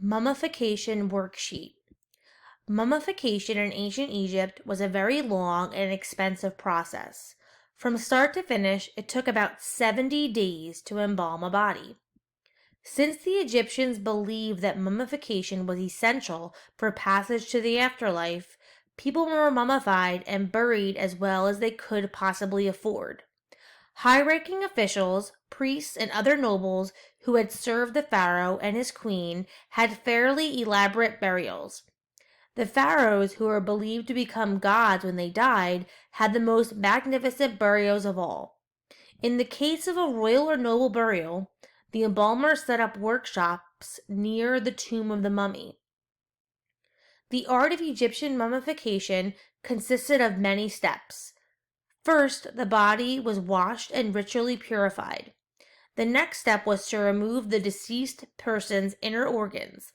Mummification Worksheet. Mummification in ancient Egypt was a very long and expensive process. From start to finish, it took about 70 days to embalm a body. Since the Egyptians believed that mummification was essential for passage to the afterlife, people were mummified and buried as well as they could possibly afford. High-ranking officials, priests, and other nobles who had served the pharaoh and his queen had fairly elaborate burials. The pharaohs, who were believed to become gods when they died, had the most magnificent burials of all. In the case of a royal or noble burial, the embalmers set up workshops near the tomb of the mummy. The art of Egyptian mummification consisted of many steps. First, the body was washed and ritually purified. The next step was to remove the deceased person's inner organs.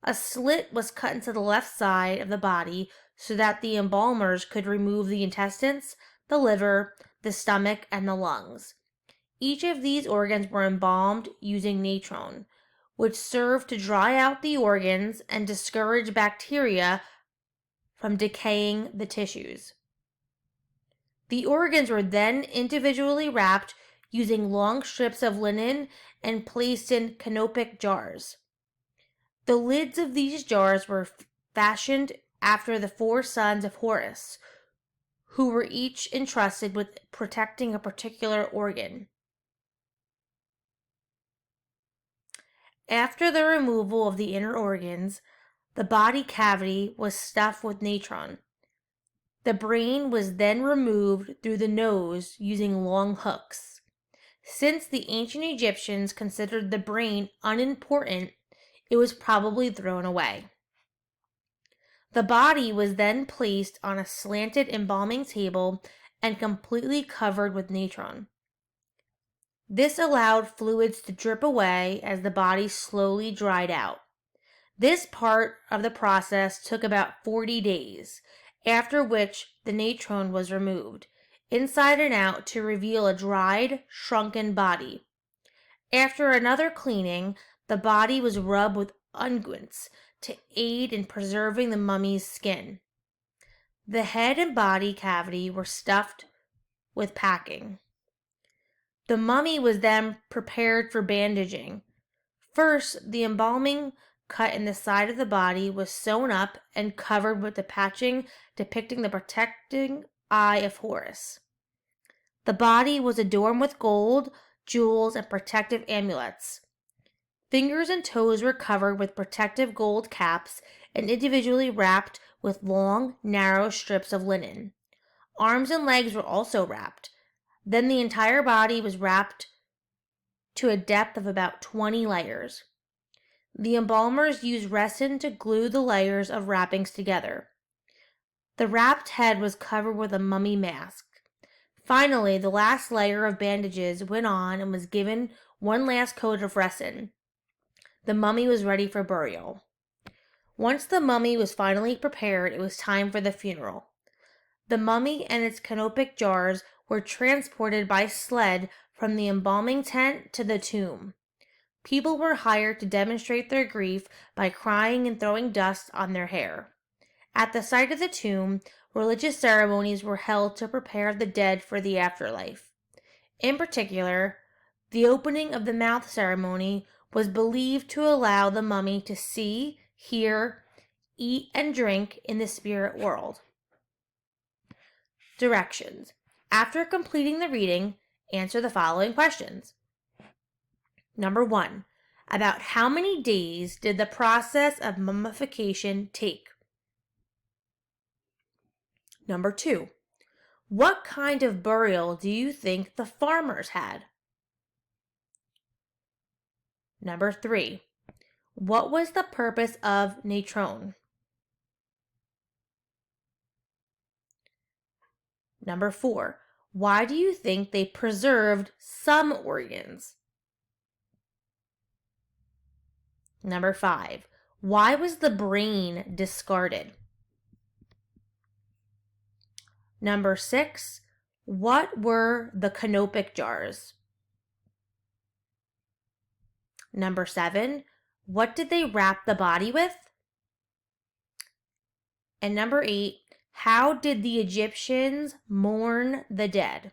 A slit was cut into the left side of the body so that the embalmers could remove the intestines, the liver, the stomach, and the lungs. Each of these organs were embalmed using natron, which served to dry out the organs and discourage bacteria from decaying the tissues. The organs were then individually wrapped using long strips of linen and placed in canopic jars. The lids of these jars were fashioned after the 4 sons of Horus, who were each entrusted with protecting a particular organ. After the removal of the inner organs, the body cavity was stuffed with natron. The brain was then removed through the nose using long hooks. Since the ancient Egyptians considered the brain unimportant, it was probably thrown away. The body was then placed on a slanted embalming table and completely covered with natron. This allowed fluids to drip away as the body slowly dried out. This part of the process took about 40 days, after which the natron was removed, inside and out, to reveal a dried, shrunken body. After another cleaning, the body was rubbed with unguents to aid in preserving the mummy's skin. The head and body cavity were stuffed with packing. The mummy was then prepared for bandaging. First, the embalming cut in the side of the body was sewn up and covered with the patching depicting the protecting eye of Horus. The body was adorned with gold, jewels, and protective amulets. Fingers and toes were covered with protective gold caps and individually wrapped with long, narrow strips of linen. Arms and legs were also wrapped. Then the entire body was wrapped to a depth of about 20 layers. The embalmers used resin to glue the layers of wrappings together. The wrapped head was covered with a mummy mask. Finally, the last layer of bandages went on and was given one last coat of resin. The mummy was ready for burial. Once the mummy was finally prepared, it was time for the funeral. The mummy and its canopic jars were transported by sled from the embalming tent to the tomb. People were hired to demonstrate their grief by crying and throwing dust on their hair. At the site of the tomb, religious ceremonies were held to prepare the dead for the afterlife. In particular, the opening of the mouth ceremony was believed to allow the mummy to see, hear, eat, and drink in the spirit world. Directions. After completing the reading, answer the following questions. Number 1. About how many days did the process of mummification take? Number 2. What kind of burial do you think the farmers had? Number 3. What was the purpose of natron? Number 4. Why do you think they preserved some organs? Number 5. Why was the brain discarded? Number 6. What were the canopic jars? Number 7. What did they wrap the body with? And number 8, how did the Egyptians mourn the dead?